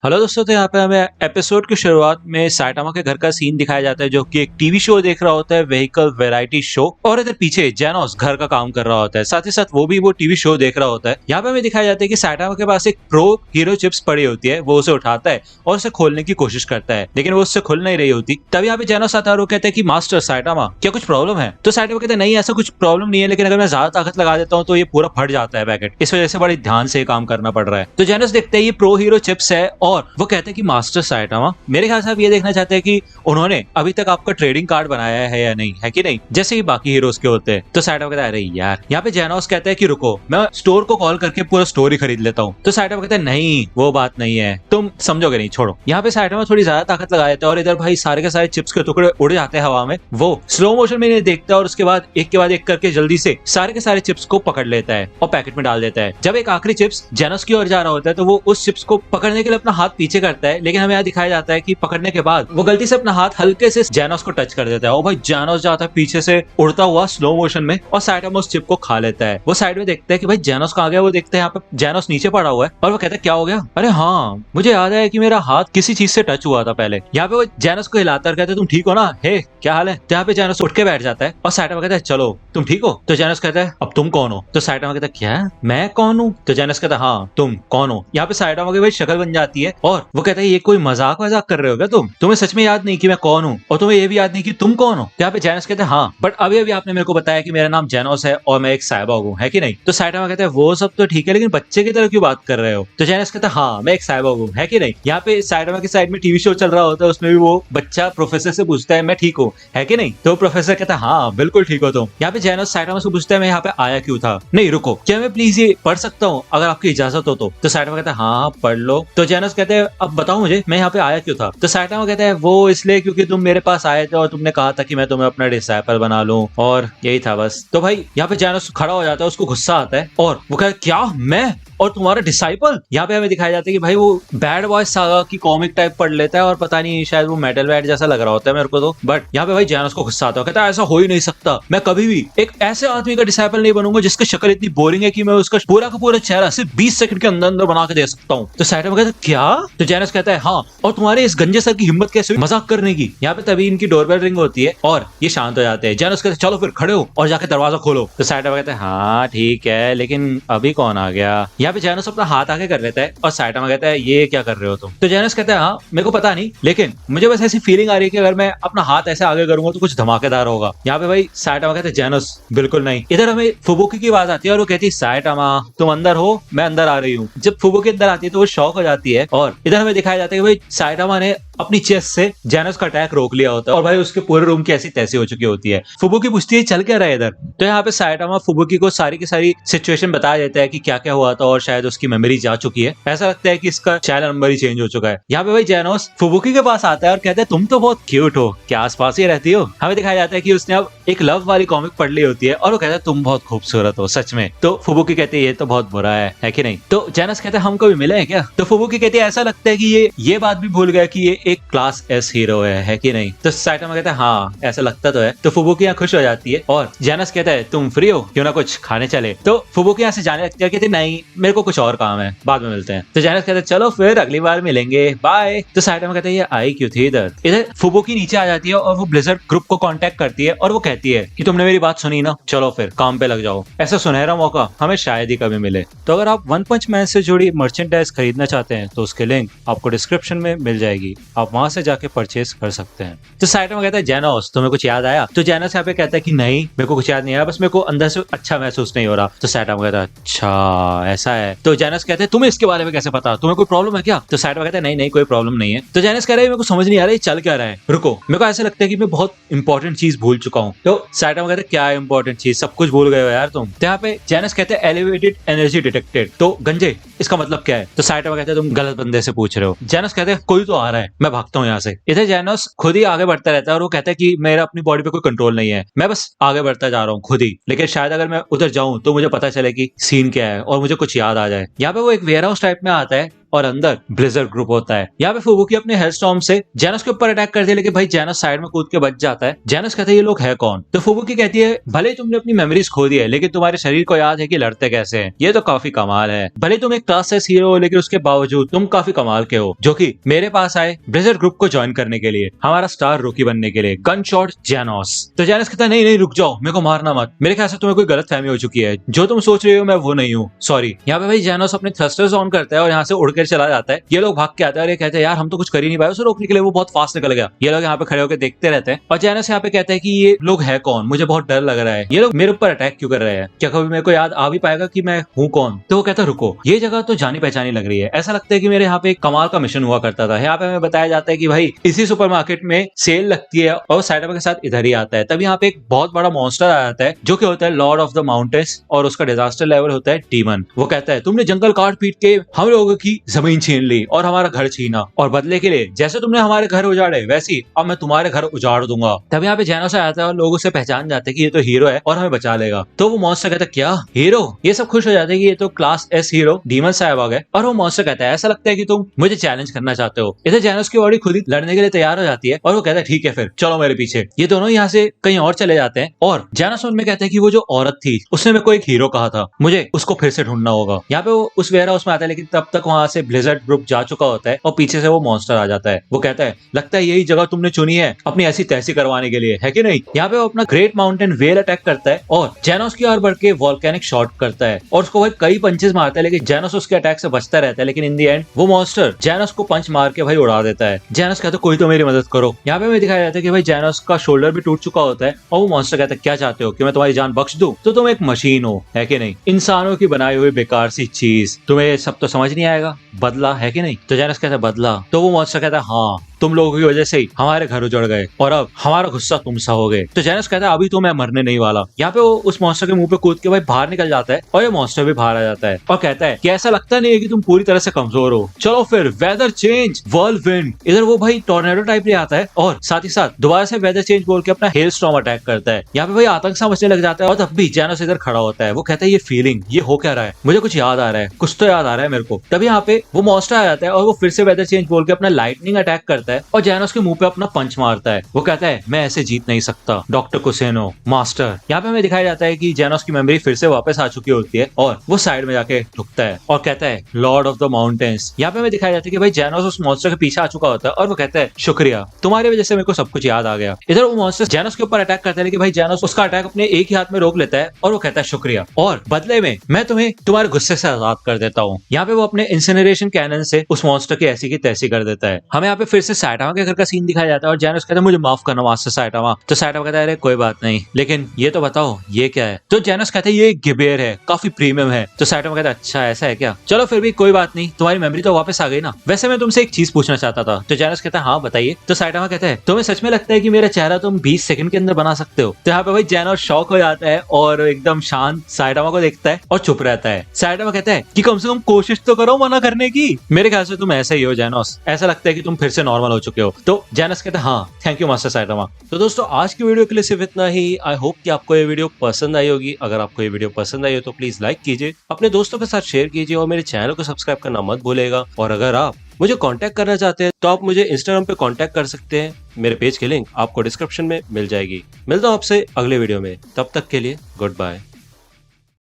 Hello दोस्तों, तो यहाँ पे हमें एपिसोड की शुरुआत में साइटामा के घर का सीन दिखाया जाता है, जो कि एक टीवी शो देख रहा होता है, व्हीकल वैरायटी शो। और इधर पीछे जेनोस घर का काम कर रहा होता है, साथ ही साथ वो भी वो टीवी शो देख रहा होता है। यहाँ पे हमें दिखाया जाता है कि साइटामा के पास एक प्रो हीरो चिप्स पड़ी होती है। वो उसे उठाता है और उसे खोलने की कोशिश करता है, लेकिन वो उससे खुल नहीं रही होती। तब यहाँ पे जेनोस आता है और वो कहता है कि मास्टर साइटामा, क्या कुछ प्रॉब्लम है? तो साइटामा कहता है नहीं, ऐसा कुछ प्रॉब्लम नहीं है, लेकिन अगर मैं ज्यादा ताकत लगा देता हूँ तो ये पूरा फट जाता है पैकेट, इस वजह से बड़ी ध्यान से काम करना पड़ रहा है। तो जेनोस देखते हैं ये प्रो हीरो चिप्स है और वो कहते हैं कि मास्टर साइटामा, मेरे ख्याल से आप ये देखना चाहते हैं कि उन्होंने अभी तक आपका ट्रेडिंग कार्ड बनाया है या नहीं, है कि नहीं, जैसे ही बाकी हीरोज के होते हैं। तो साइटामा कहता है अरे यार, यहाँ पे जेनोस कहता है कि रुको, मैं स्टोर को कॉल करके पूरा स्टोर ही खरीद लेता हूँ। तो साइटामा कहता है नहीं, वो बात नहीं है, तुम समझोगे नहीं, छोड़ो। यहाँ पे साइटामा थोड़ी ज्यादा ताकत लगा देता है और इधर भाई सारे के सारे चिप्स के टुकड़े उड़ जाते हैं हवा में। वो स्लो मोशन में इन्हें देखता है और उसके बाद एक करके जल्दी से सारे के सारे चिप्स को पकड़ लेता है और पैकेट में डाल देता है। जब एक आखिरी चिप्स जेनोस की ओर जा रहा होता है तो वो उस चिप्स को पकड़ने के लिए अपना हाथ पीछे करता है, लेकिन हमें यहाँ दिखाया जाता है कि पकड़ने के बाद वो गलती से अपना हाथ हल्के से जेनोस को टच कर देता है और भाई जेनोस जाता है पीछे से उड़ता हुआ स्लो मोशन में और साइटामा उस चिप को खा लेता है। वो साइड में देखते हैं कि भाई जेनोस कहाँ गया। वो देखते हैं यहाँ पे जेनोस नीचे पड़ा हुआ है और वो कहते हैं क्या हो गया? अरे हाँ, मुझे याद है कि मेरा हाथ किसी चीज से टच हुआ था पहले। यहाँ पे वो जेनोस को हिलाता है, कहते तुम ठीक हो ना? हे, क्या हाल है? तो यहाँ पे जेनोस उठ के बैठ जाता है और साइटामा कहता है चलो तुम ठीक हो? तो जेनोस कहता है अब तुम कौन हो? तो साइटामा कहता है क्या, मैं कौन हूँ? तो जेनोस कहता है हाँ, तुम कौन हो? यहाँ पे साइटामा की भाई शक्ल बन जाती है और वो कहता है ये कोई मजाक कर रहे हो क्या तुम्हें सच में याद नहीं कि मैं कौन हूँ और तुम्हें ये भी याद नहीं कि तुम कौन हो? यहाँ पे जेनोस कहते हैं हाँ, बट अभी अभी आपने मेरे को बताया कि मेरा नाम जेनोस है और मैं एक साइबॉग हूँ, है कि नहीं? तो साइटामा कहते हैं वो सब तो ठीक है, लेकिन बच्चे की तरह क्यों बात कर रहे हो? तो जेनोस कहता है हाँ, मैं एक साइबॉग हूँ, है कि नहीं? यहाँ पे साइटामा की साइड में टीवी शो चल रहा होता है, उसमें भी वो बच्चा प्रोफेसर से पूछता है मैं ठीक हूँ, है कि नहीं? तो प्रोफेसर कहता है हाँ बिल्कुल ठीक हो तुम। यहाँ पे जेनोस साइटामा से पूछता है मैं यहाँ पे आया क्यों था? नहीं रुको, क्या मैं प्लीज ये पढ़ सकता हूँ अगर आपकी इजाजत हो तो साइटामा कहता है हाँ पढ़ लो। तो जेनोस कहते हैं अब बताओ मुझे मैं यहाँ पे आया क्यों था? तो साइटामा कहता है वो इसलिए क्योंकि तुम मेरे पास आए थे और तुमने कहा था कि मैं तुम्हें अपना डिसाइपल बना लूं, और यही था बस। तो भाई यहाँ पे जेनोस खड़ा हो जाता है, उसको गुस्सा आता है और वो कहता है क्या, मैं और तुम्हारा डिसाइपल? यहाँ पे हमें दिखाया जाता है कि भाई वो बैड बॉय सागा की कॉमिक टाइप पढ़ लेता है और पता नहीं शायद वो मेटल बैड जैसा लग रहा होता है मेरे को तो। बट यहाँ पे भाई जेनोस को गुस्सा आता है, कहता है ऐसा हो ही नहीं सकता, मैं कभी भी एक ऐसे आदमी का डिसाइपल नहीं बनूंगा जिसकी शक्ल इतनी बोरिंग है कि मैं उसका पूरा का पूरा चेहरा सिर्फ 20 सेकंड के अंदर अंदर बना के दे सकता हूँ। तो साइटामा कहता है क्या? तो जेनोस कहता है हाँ, और तुम्हारे इस गंजे सर की हिम्मत कैसे हुई मजाक करने की? यहाँ पे तभी इनकी डोरबेल रिंग होती है और ये शांत हो जाते हैं। जेनोस कहते चलो फिर खड़े हो और जाके दरवाजा खोलो। तो साइटामा कहता है हाँ ठीक है, लेकिन अभी कौन आ गया? यहाँ पे जेनोस अपना हाथ आगे कर लेता है और साइटामा कहता है ये क्या कर रहे हो तुम? तो जेनोस कहता है हाँ मेरे को पता नहीं, लेकिन मुझे बस ऐसी फीलिंग आ रही है कि अगर मैं अपना हाथ ऐसे आगे करूंगा तो कुछ धमाकेदार होगा। यहाँ पे भाई साइटामा कहते हैं जेनोस बिल्कुल नहीं। इधर हमें फुबुकी की आवाज आती है और वो कहती है साइटामा तुम अंदर हो, मैं अंदर आ रही हूँ। जब फुबुकी अंदर आती है तो वो शॉक हो जाती है और इधर हमें दिखाया जाता है कि भाई साइटामा ने अपनी चेस्ट से जेनोस का अटैक रोक लिया होता है और भाई उसके पूरे रूम की ऐसी तैसी हो चुकी होती है। फुबुकी पूछती है चल क्या रहा है इधर? तो यहाँ पे साइटामा फुबुकी को सारी की सारी सिचुएशन बता देता है कि क्या क्या हुआ था और शायद उसकी मेमोरी जा चुकी है। ऐसा लगता है कि इसका चैनल नंबर ही चेंज हो चुका है। यहाँ पे भाई जेनोस फुबुकी के पास आता है और कहता है तुम तो बहुत क्यूट हो, क्या आसपास ही रहती हो? हमें दिखाया जाता है कि उसने अब एक लव वाली कॉमिक पढ़ ली होती है और वो कहता है तुम बहुत खूबसूरत हो सच में। तो फुबुकी कहती है ये तो बहुत बुरा है कि नहीं? तो जेनोस कहता है हम कभी मिले हैं क्या? तो फुबुकी कहती है ऐसा लगता है कि ये बात भी भूल गया कि ये एक क्लास एस हीरो है कि नहीं? तो साइटामा कहता है हाँ ऐसा लगता तो है। तो फुबुकी यहाँ खुश हो जाती है और जेनोस कहता है तुम फ्री हो, क्यों ना कुछ खाने चले? तो फुबुकी यहाँ से जाने लगती है, कहती नहीं मेरे को कुछ और काम है, बाद में मिलते हैं। तो जेनोस कहता है चलो फिर अगली बार मिलेंगे, बाय। तो साइटामा कहता है ये आई क्यों थी इधर? इधर फुबुकी नीचे आ जाती है और वो ब्लिज़र्ड ग्रुप को कांटेक्ट करती है और वो कहती है कि तुमने मेरी बात सुनी ना, चलो फिर काम पे लग जाओ, ऐसा सुनहरा मौका हमें शायद ही कभी मिले। तो अगर आप वन पंच मैन से जुड़ी मर्चेंडाइज खरीदना चाहते हैं तो उसके लिंक आपको डिस्क्रिप्शन में मिल जाएगी, आप वहां से जाके परचेज कर सकते हैं। तो साइटामा कहता है जेनोस तुम्हें कुछ याद आया? तो जेनोस यहाँ पे कहता है कि नहीं मेरे को कुछ याद नहीं आया, बस मेरे को अंदर से अच्छा महसूस नहीं हो रहा। तो साइटामा कहता है अच्छा ऐसा है? तो जेनोस कहते हैं तुम्हें इसके बारे में कैसे पता, तुम्हें कोई प्रॉब्लम है क्या? तो साइटामा कहता है नहीं नहीं कोई प्रॉब्लम नहीं है। तो जेनोस कह रहा है मेरे को समझ नहीं आ रहा है चल क्या रहा है, रुको मेरे को ऐसा लगता है कि मैं बहुत इंपॉर्टेंट चीज भूल चुका हूँ। तो साइटामा कहता है क्या इंपॉर्टेंट चीज, सब कुछ भूल गए हो यार तुम। तो यहाँ पे जेनोस कहते हैं एलिवेटेड एनर्जी डिटेक्टेड। तो गंजे इसका मतलब क्या है? तो साइटामा कहते हैं तुम गलत बंदे से पूछ रहे हो। जेनोस कहते हैं कोई तो आ रहा है, मैं भागता हूँ यहाँ से। इधर जेनोस खुद ही आगे बढ़ता रहता है और वो कहता है कि मेरा अपनी बॉडी पे कोई कंट्रोल नहीं है, मैं बस आगे बढ़ता जा रहा हूँ खुद ही, लेकिन शायद अगर मैं उधर जाऊं तो मुझे पता चले कि सीन क्या है और मुझे कुछ याद आ जाए। यहाँ पे वो एक वेयर हाउस टाइप में आता है और अंदर ब्लिजर्ड ग्रुप होता है। यहाँ पे फुबुकी अपने हेलस्टॉर्म से जेनोस के ऊपर अटैक करती है, लेकिन भाई जेनोस साइड में कूद के बच जाता है। जेनोस कहते हैं ये लोग है कौन? तो फुबुकी कहती है भले तुमने अपनी मेमोरीज खो दी है, लेकिन तुम्हारे शरीर को याद है कि लड़ते कैसे हैं। ये तो काफी कमाल है। भले तुम एक क्लास एस हीरो हो, लेकिन उसके बावजूद तुम काफी कमाल के हो, जो कि मेरे पास आए ब्लिजर्ड ग्रुप को ज्वाइन करने के लिए, हमारा स्टार रूकी बनने के लिए। Gun shot जेनोस। तो जेनोस कहता है नहीं नहीं रुक जाओ, मेरे को मारना मत, मेरे ख्याल से तुम्हें कोई गलत फहमी हो चुकी है, जो तुम सोच रहे हो मैं वो नहीं हूँ, सॉरी। यहाँ पे भाई जेनोस अपने थ्रस्टर्स ऑन करता है और यहाँ से उड़कर चला जाता है। ये लोग भाग के आते हैं और ये कहते हैं यार हम तो कुछ कर ही नहीं पाए, उसे रोकने के लिए वो बहुत फास्ट निकल गया। ये लोग यहाँ पे खड़े होकर देखते रहते हैं और जेनोस यहाँ पे कहता है कि ये लोग है कौन, मुझे बहुत डर लग रहा है, ये लोग मेरे ऊपर अटैक क्यों कर रहे हैं, क्या कभी मेरे को याद आ भी पाएगा कि मैं हूँ कौन? तो वो कहता है रुको, ये जगह तो जानी पहचानी लग रही है, ऐसा लगता है कि मेरे यहाँ पे एक कमाल का मिशन हुआ करता था। यहाँ पे हमें बताया जाता है कि भाई इसी सुपरमार्केट में सेल लगती है और साइडामा के साथ इधर ही आता है। तब यहाँ पे एक बहुत बड़ा मॉन्स्टर आ जाता है जो कि होता है लॉर्ड ऑफ द माउंटेन्स और उसका डिजास्टर लेवल होता है डीमन। वो कहता है तुमने जंगल काट पीट के हम लोगों की जमीन छीन ली और हमारा घर छीना, और बदले के लिए जैसे तुमने हमारे घर उजाड़े वैसी अब मैं तुम्हारे घर उजाड़ दूंगा। तब यहाँ पे जेनोस आता है और लोग उसे पहचान जाते हैं कि ये तो हीरो है और हमें बचा लेगा। तो वो मॉन्स्टर कहता है क्या हीरो? ये सब खुश हो जाते हैं कि ये तो क्लास एस हीरो डीमन साहब आ गए। और वो मॉन्स्टर कहता है ऐसा लगता है कि तुम मुझे चैलेंज करना चाहते हो। इधर जेनोस की बॉडी खुद ही लड़ने के लिए तैयार हो जाती है और वो कहता है ठीक है फिर चलो मेरे पीछे। ये दोनों यहाँ से कहीं और चले जाते हैं और जेनोस उनमें कहता है कि वो जो औरत थी उसने मेरे को एक हीरो कहा था, मुझे उसको फिर से ढूंढना होगा। यहाँ पे वो उस वेयर हाउस में आता है, लेकिन तब तक वहां से ब्लिजर्ड ग्रुप जा चुका होता है और पीछे से वो मॉन्स्टर आ जाता है। वो कहता है लगता है यही जगह तुमने चुनी है अपनी ऐसी तैसी करवाने के लिए, है कि नहीं? यहाँ पे वो अपना ग्रेट माउंटेन वेल अटैक करता है और जेनोस की ओर बढ़ के वॉल्केनिक शॉट करता है और उसको भाई कई पंचेस मारता है, लेकिन जेनोस उसके अटैक से बचता रहता है। लेकिन इन दी एंड वो मॉन्स्टर जेनोस को पंच मार के भाई उड़ा देता है। जेनोस कहता है कोई तो मेरी मदद करो। यहाँ पे हमें दिखाया जाता है कि भाई जेनोस का शोल्डर भी टूट चुका होता है और वो मॉन्स्टर कहता है क्या चाहते हो कि मैं तुम्हारी जान बख्श दूं? तो तुम एक मशीन हो, है कि नहीं? इंसानों की बनाई हुई बेकार सी चीज, तुम्हें सब तो समझ नहीं आएगा, बदला है कि नहीं? तो जेनोस कहता है बदला? तो वो मॉन्स्टर कहता है हाँ तुम लोगों की वजह से ही हमारे घर उजड़ गए और अब हमारा गुस्सा तुम सा हो गए। तो जेनोस कहता है अभी तो मैं मरने नहीं वाला। यहाँ पे वो उस मॉन्स्टर के मुंह पे कूद के भाई बाहर निकल जाता है और ये मॉन्स्टर भी बाहर आ जाता है और कहता है कि ऐसा लगता नहीं है कि तुम पूरी तरह से कमजोर हो, चलो फिर वेदर चेंज व्हर्लविंड। इधर वो भाई टॉर्नेडो टाइप ले आता है और साथ ही साथ दोबारा से वेदर चेंज बोल के अपना हेल स्टॉर्म अटैक करता है। यहाँ पे भाई आतंक सा मचने लग जाता है और तब भी जेनोस इधर खड़ा होता है। वो कहता है ये फीलिंग, ये हो क्या रहा है, मुझे कुछ याद आ रहा है, कुछ तो याद आ रहा है मेरे को। तभी यहाँ पे वो मॉन्स्टर आ जाता है और वो फिर से वेदर चेंज बोल के अपना लाइटनिंग अटैक करता है और जेनोस के मुंह पे अपना पंच मारता है। वो कहता है मैं ऐसे जीत नहीं सकता डॉक्टर कुसेनो मास्टर। यहाँ पे हमें दिखाया जाता है कि जेनोस की मेमोरी फिर से वापस आ चुकी होती है और वो साइड में जाके झुकता है और कहता है लॉर्ड ऑफ द माउंटेन्स। यहाँ पे हमें दिखाया जाता है कि भाई जेनोस उस मॉन्स्टर के पीछे आ चुका होता है और वो कहता है शुक्रिया, तुम्हारी वजह से मेरे को सब कुछ याद आ गया। इधर वो मॉन्स्टर जेनोस के ऊपर अटैक करता है, लेकिन भाई जेनोस उसका अटैक अपने एक ही हाथ में रोक लेता है और वो कहता है शुक्रिया और बदले में मैं तुम्हें तुम्हारे गुस्से से आजाद कर देता हूँ। यहाँ पे वो अपने इंसिनरेशन कैनन से उस मॉन्स्टर की ऐसी की तैसी कर देता है। हमें यहाँ पे फिर से साइटामा के घर का सीन दिखाया जाता है और जेनोस कहता है मुझे माफ करना मास्टर साइटामा। तो साइटामा कहता है अरे कोई बात नहीं, लेकिन ये तो बताओ ये क्या है? तो जेनोस कहता है ये गिबेर है, काफी प्रीमियम है। तो साइटामा कहता है अच्छा ऐसा है क्या, चलो फिर भी कोई बात नहीं, तुम्हारी मेमोरी तो वापस आ गई ना। वैसे मैं तुमसे एक चीज पूछना चाहता था। तो जेनोस कहता है हाँ बताइए। तो साइटामा कहता है तुम्हें सच में लगता है कि मेरा चेहरा तुम 20 सेकंड के अंदर बना सकते हो? तो यहाँ पे भाई जेनोस शॉक हो जाता है और एकदम शांत साइटामा को देखता है और चुप रहता है। साइटामा कहता है कि कम से कम कोशिश तो करो मना करने की। मेरे ख्याल से तुम ऐसा ही हो जेनोस, ऐसा लगता है कि तुम फिर से नॉर्मल हो चुके हो। तो जेनोस कहता है हाँ थैंक यू मास्टर साइटामा। तो दोस्तों आज की वीडियो के लिए सिर्फ इतना ही। आई होप कि आपको ये वीडियो पसंद आई होगी। अगर आपको ये वीडियो पसंद आई हो तो प्लीज लाइक कीजिए, अपने दोस्तों के साथ शेयर कीजिए और मेरे चैनल को सब्सक्राइब करना मत भूलेगा। और अगर आप मुझे कांटेक्ट करना चाहते हैं तो आप मुझे इंस्टाग्राम पे कांटेक्ट कर सकते हैं। मेरे पेज की लिंक आपको डिस्क्रिप्शन में मिल जाएगी। मिलता हूं आपसे अगले वीडियो में, तब तक के लिए गुड बाय।